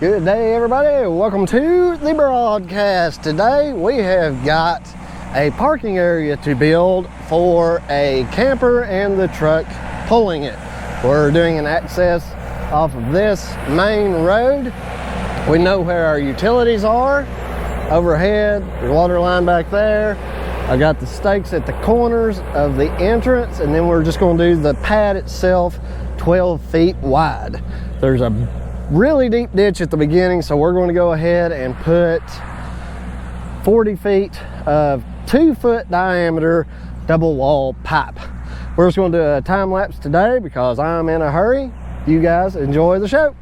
Good day, everybody. Welcome to the broadcast. Today we have got a parking area to build for a camper and the truck pulling it. We're doing an access off of this main road. We know where our utilities are. Overhead, the water line back there. I got the stakes at the corners of the entrance, and then we're just going to do the pad itself 12 feet wide. There's a really deep ditch at the beginning, so we're going to go ahead and put 40 feet of 2-foot diameter double wall pipe. We're just going to do a time lapse today because I'm in a hurry. You guys enjoy the show.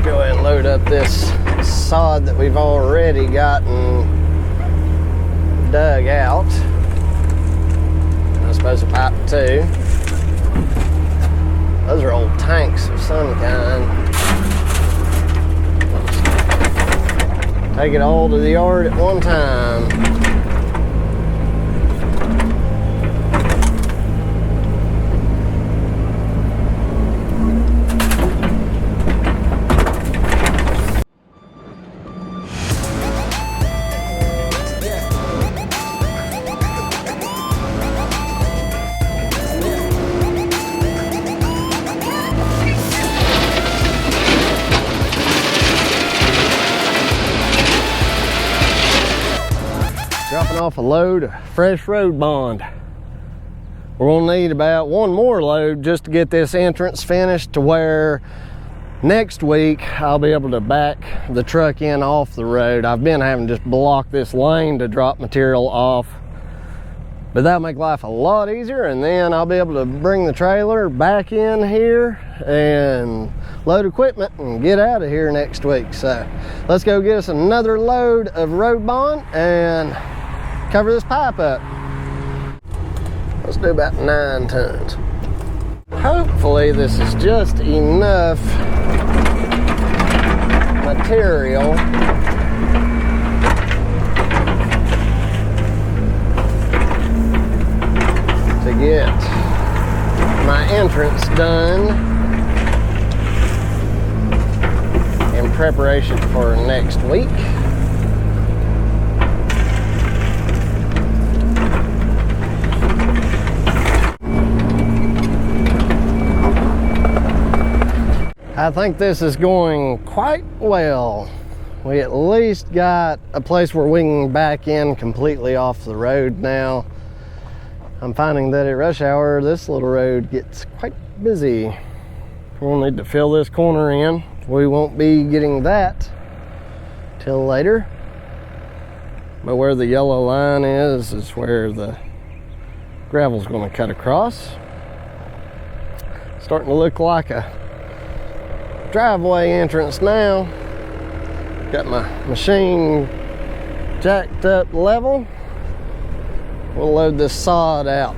Go ahead and load up this sod that we've already gotten dug out. I suppose a pipe too. Those are old tanks of some kind. Take it all to the yard at one time. Dropping off a load of fresh road bond. We're gonna need about one more load just to get this entrance finished to where next week I'll be able to back the truck in off the road. I've been having to just block this lane to drop material off, but that'll make life a lot easier, and then I'll be able to bring the trailer back in here and load equipment and get out of here next week. So let's go get us another load of road bond and cover this pipe up. Let's do about 9 tons. Hopefully this is just enough material to get my entrance done in preparation for next week. I think this is going quite well. We at least got a place where we can back in completely off the road now. I'm finding that at rush hour, this little road gets quite busy. We'll need to fill this corner in. We won't be getting that till later. But where the yellow line is where the gravel's going to cut across. Starting to look like a driveway entrance now. Got my machine jacked up level. We'll load this sod out.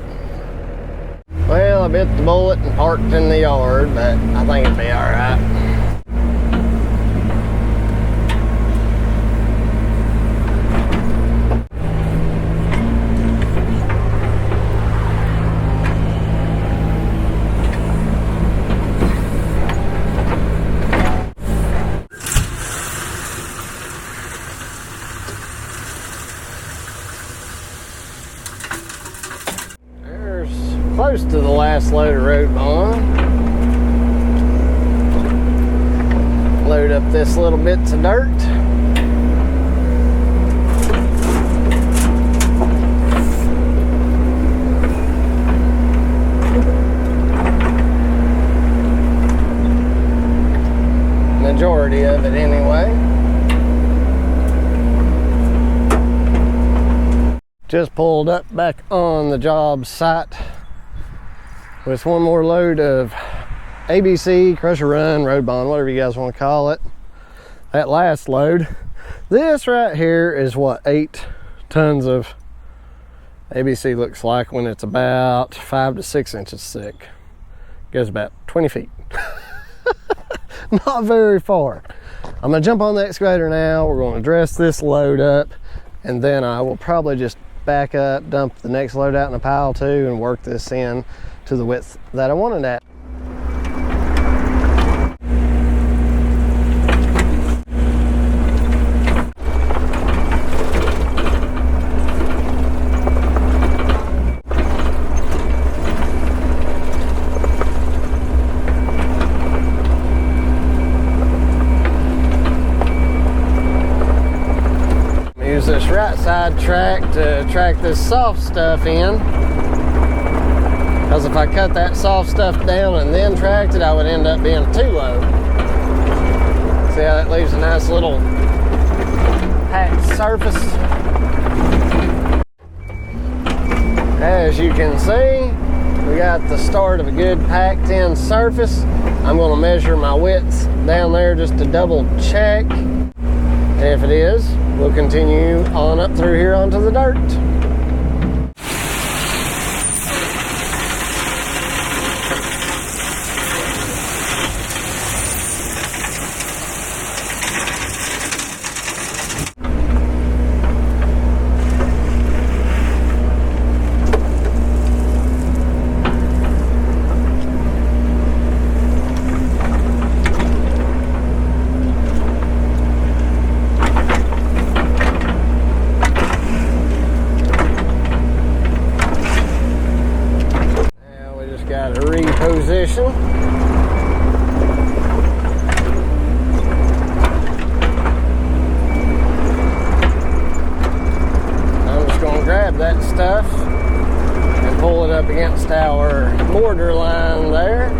Well, I bit the bullet and parked in the yard, but I think it'll be all right. Close to the last load of road bond. Load up this little bits of dirt. Majority of it anyway. Just pulled up back on the job site with one more load of ABC, crusher run, road bond, whatever you guys want to call it. That last load. This right here is what 8 tons of ABC looks like when it's about 5 to 6 inches thick. Goes about 20 feet. Not very far. I'm gonna jump on the excavator now. We're gonna dress this load up, and then I will probably just back up, dump the next load out in a pile too, and work this in to the width that I wanted at. Use this right side track to track this soft stuff in. Because if I cut that soft stuff down and then tracked it, I would end up being too low. See how that leaves a nice little packed surface? As you can see, we got the start of a good packed in surface. I'm going to measure my width down there just to double check. And if it is, we'll continue on up through here onto the dirt. Reposition. I'm just going to grab that stuff and pull it up against our border line there.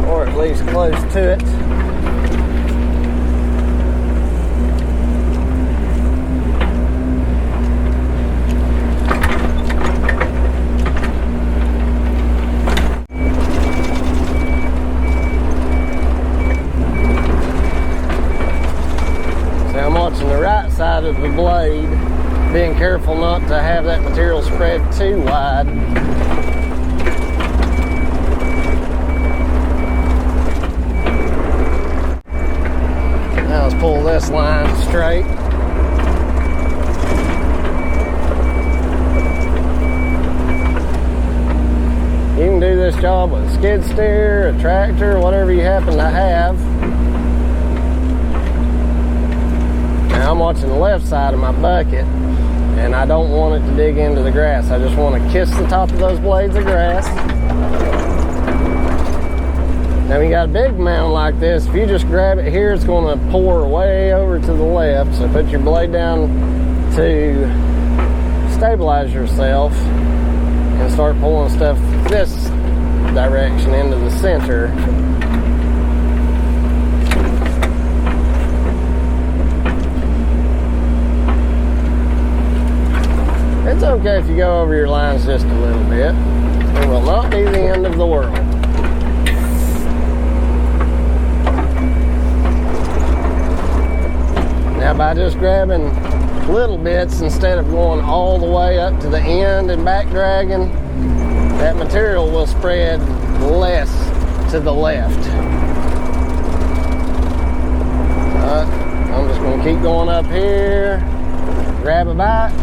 Or at least close to it. watching the right side of the blade, being careful not to have that material spread too wide. Now let's pull this line straight. You can do this job with a skid steer, a tractor, whatever you happen to have. Now I'm watching the left side of my bucket, and I don't want it to dig into the grass. I just want to kiss the top of those blades of grass. Now when you got a big mound like this, if you just grab it here, it's going to pour way over to the left. So put your blade down to stabilize yourself and start pulling stuff this direction into the center. It's okay if you go over your lines just a little bit. It will not be the end of the world. Now by just grabbing little bits instead of going all the way up to the end and back dragging, that material will spread less to the left. I'm just going to keep going up here, grab a bite,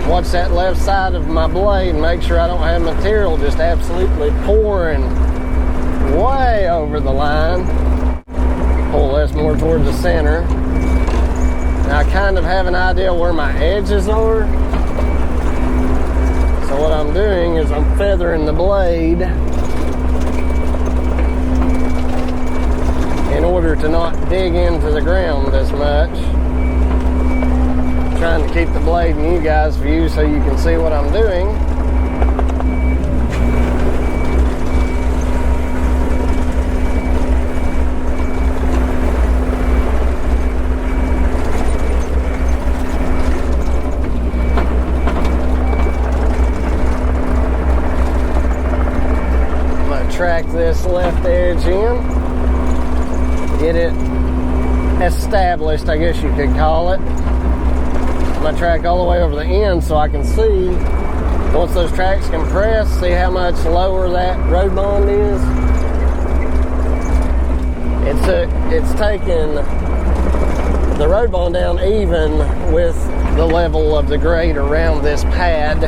watch that left side of my blade and make sure I don't have material just absolutely pouring way over the line. Pull this more towards the center. Now I kind of have an idea where my edges are. So what I'm doing is I'm feathering the blade in order to not dig into the ground as much. I'm trying to keep the blade in you guys' view so you can see what I'm doing. Track this left edge in, get it established, I guess you could call it. I'm going to track all the way over the end so I can see, once those tracks compress, see how much lower that road bond is. It's taking the road bond down even with the level of the grade around this pad.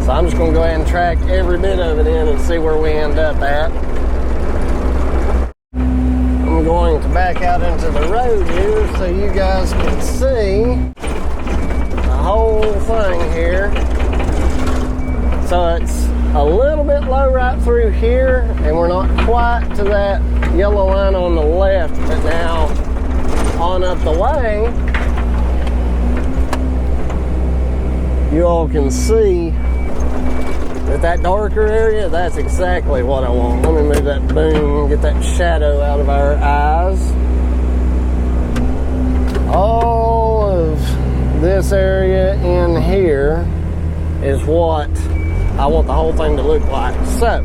So I'm just going to go ahead and track every bit of it in and see where we end up at. I'm going to back out into the road here so you guys can see the whole thing here. So it's a little bit low right through here, and we're not quite to that yellow line on the left, but now on up the way, you all can see that darker area, that's exactly what I want. Let me move that boom, get that shadow out of our eyes. All of this area in here is what I want the whole thing to look like. So,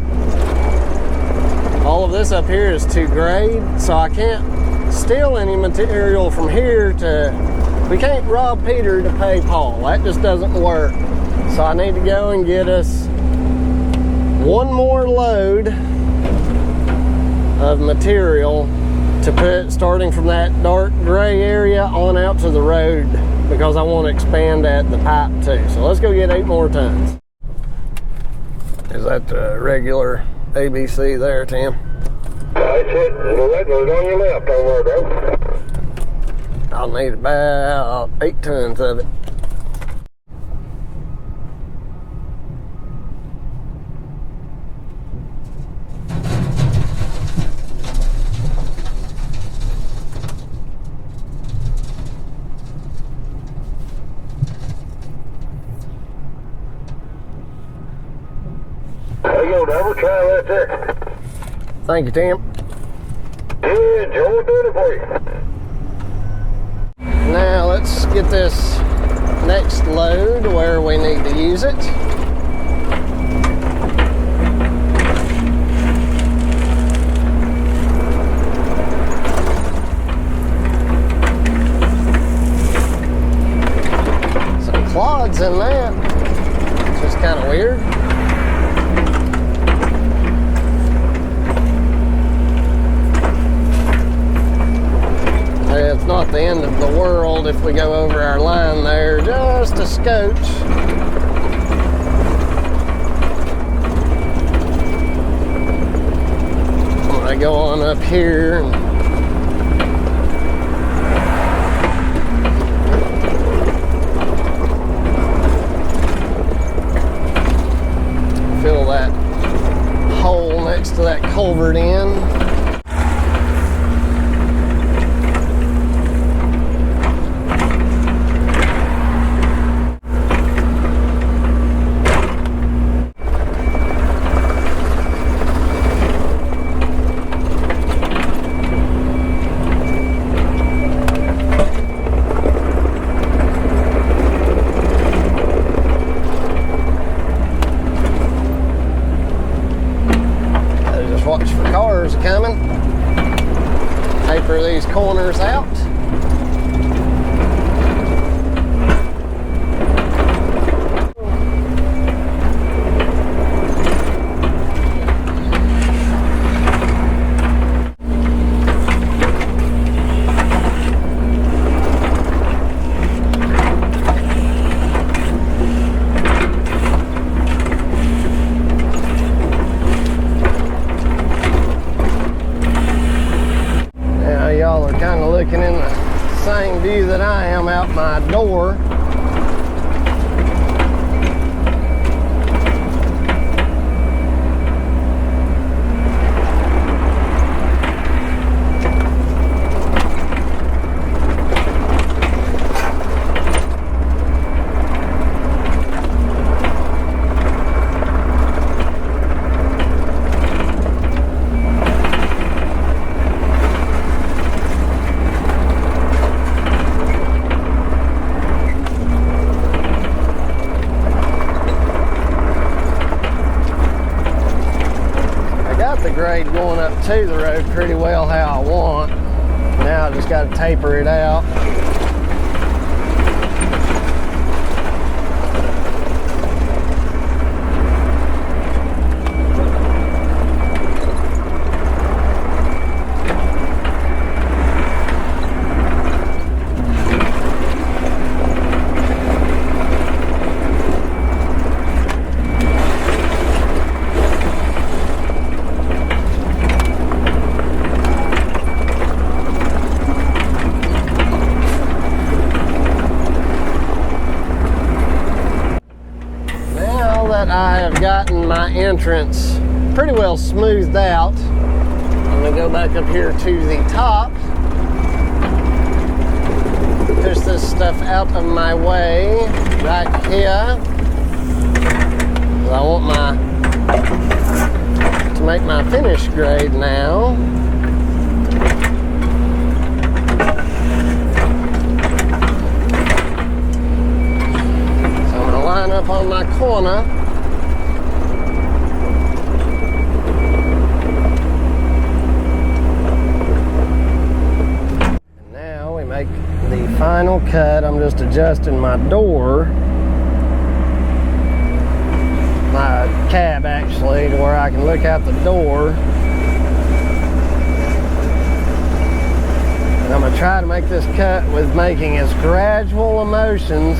all of this up here is to grade, so I can't steal any material from here we can't rob Peter to pay Paul. That just doesn't work. So I need to go and get us one more load of material to put starting from that dark gray area on out to the road, because I want to expand at the pipe too. So let's go get 8 more tons. Is that the regular ABC there, Tim? That's it. The regular's on your left over there. I'll need about 8 tons of it. Hey, yo, Double, try that there. Thank you, Tim. Yeah, Joe will do it for you. Now let's get this next load where we need to use it. than that. It's just kind of weird. It's not the end of the world if we go over our line there just a scotch. I'm gonna go on up here and fill that hole next to that culvert in. Watch for cars coming. Taper these corners out. Kind of looking in the same view that I am out my door. Grade going up to the road pretty well how I want. Now I just got to taper it out. I have gotten my entrance pretty well smoothed out. I'm going to go back up here to the top, push this stuff out of my way right here. I want to make my finish grade now. So I'm going to line up on my corner. The final cut, I'm just adjusting my door, my cab actually, to where I can look out the door. And I'm going to try to make this cut with making as gradual motions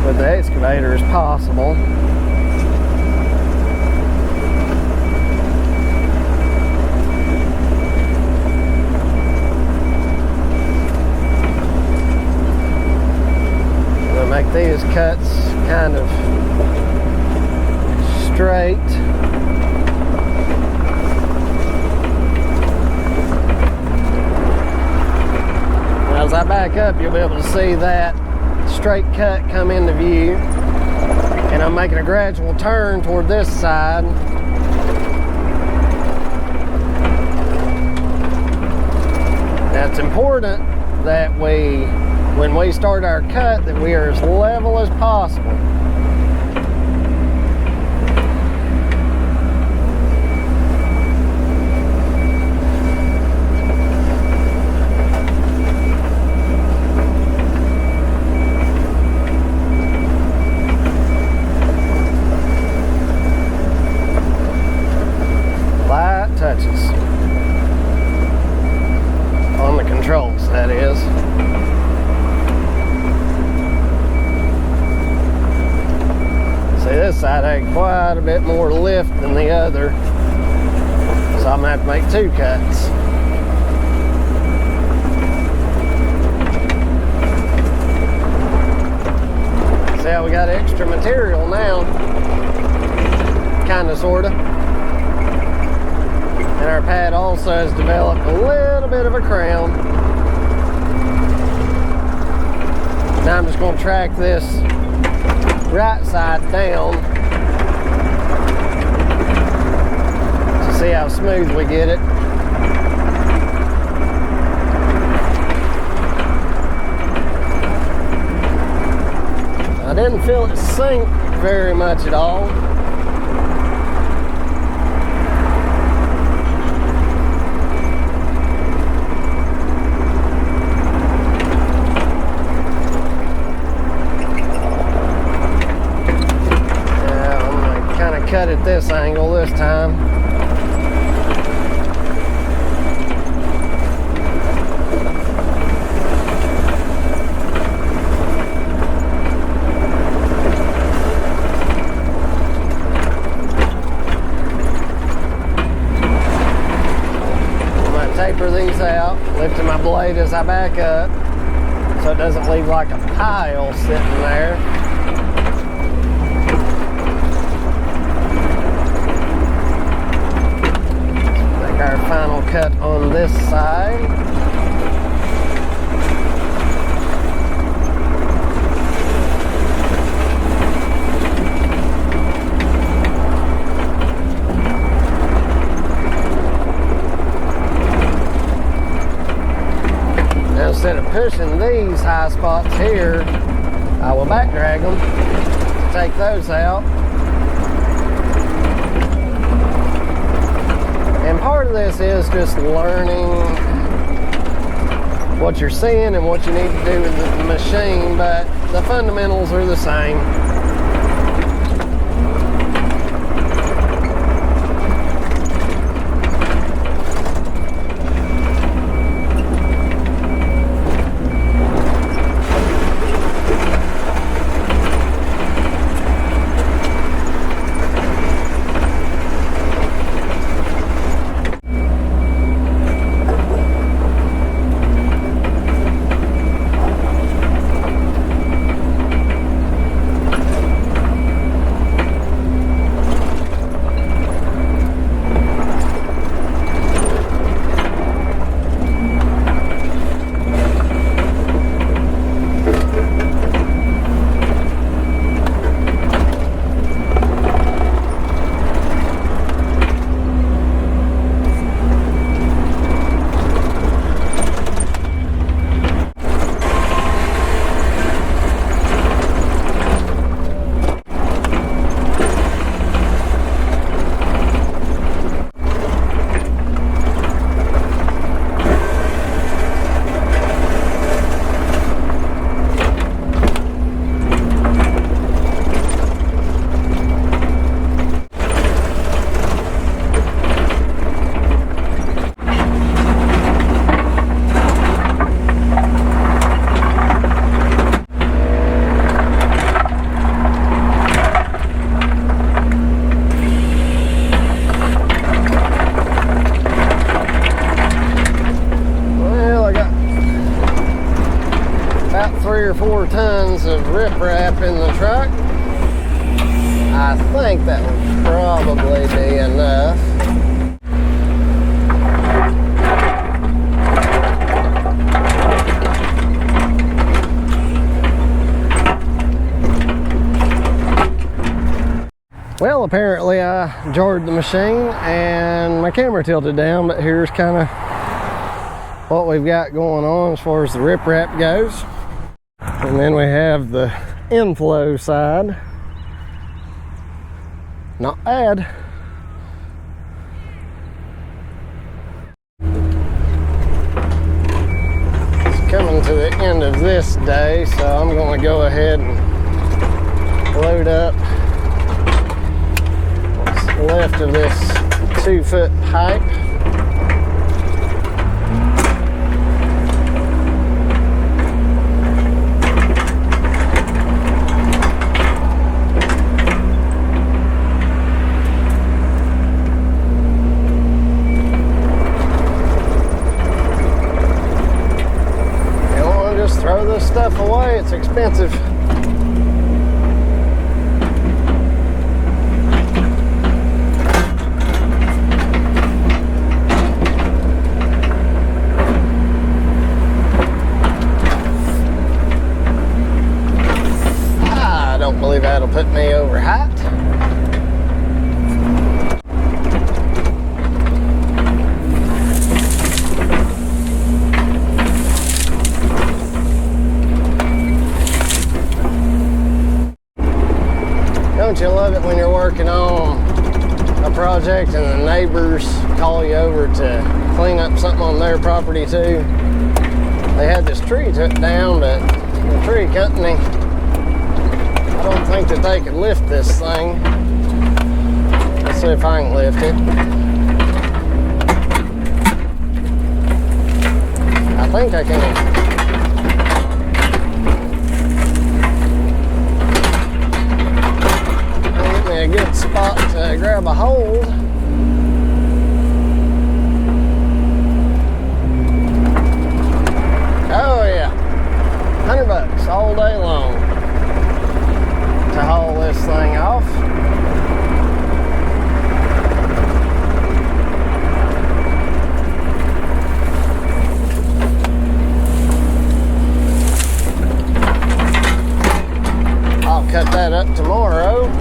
with the excavator as possible. Make these cuts kind of straight. As I back up, you'll be able to see that straight cut come into view. And I'm making a gradual turn toward this side. Now it's important that when we start our cut, that we are as level as possible. bit more lift than the other. So I'm gonna have to make 2 cuts. See how we got extra material now? Kinda, sorta. And our pad also has developed a little bit of a crown. Now I'm just gonna track this right side down to see how smooth we get it. I didn't feel it sink very much at all. Cut at this angle this time. I'm going to taper these out, lifting my blade as I back up so it doesn't leave like a pile sitting there. Our final cut on this side. Now instead of pushing these high spots here, I will back drag them to take those out. And part of this is just learning what you're seeing and what you need to do with the machine, but the fundamentals are the same. About 3 or 4 tons of riprap in the truck. I think that would probably be enough. Well, apparently I jarred the machine and my camera tilted down, but here's kind of what we've got going on as far as the riprap goes. And then we have the inflow side. Not bad. It's coming to the end of this day, so I'm going to go ahead and load up what's left of this 2-foot pipe. stuff away, it's expensive. I don't believe that'll put me over height. Don't you love it when you're working on a project and the neighbors call you over to clean up something on their property too? They had this tree took down, but the tree company, I don't think that they could lift this thing. Let's see if I can lift it. I think I can. A good spot to grab a hold. Oh yeah, $100 all day long to haul this thing off. I'll cut that up tomorrow.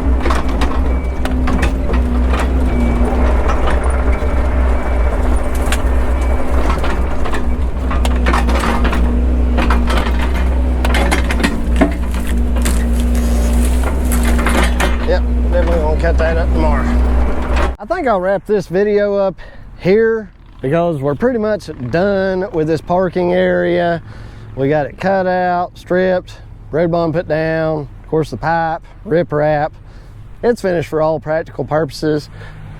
Cut that up tomorrow. I think I'll wrap this video up here because we're pretty much done with this parking area. We got it cut out, stripped, road bond put down, of course the pipe, rip wrap. It's finished for all practical purposes.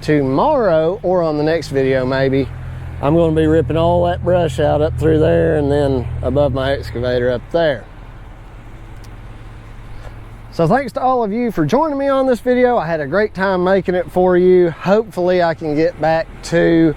Tomorrow, or on the next video maybe, I'm going to be ripping all that brush out up through there and then above my excavator up there. So thanks to all of you for joining me on this video. I had a great time making it for you. Hopefully I can get back to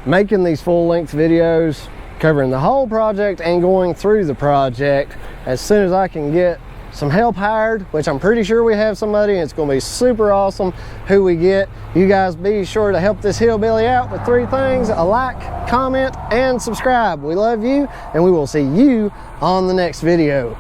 making these full-length videos covering the whole project and going through the project as soon as I can get some help hired, which I'm pretty sure we have somebody, and it's going to be super awesome who we get. You guys be sure to help this hillbilly out with 3 things: a like, comment, and subscribe. We love you, and we will see you on the next video.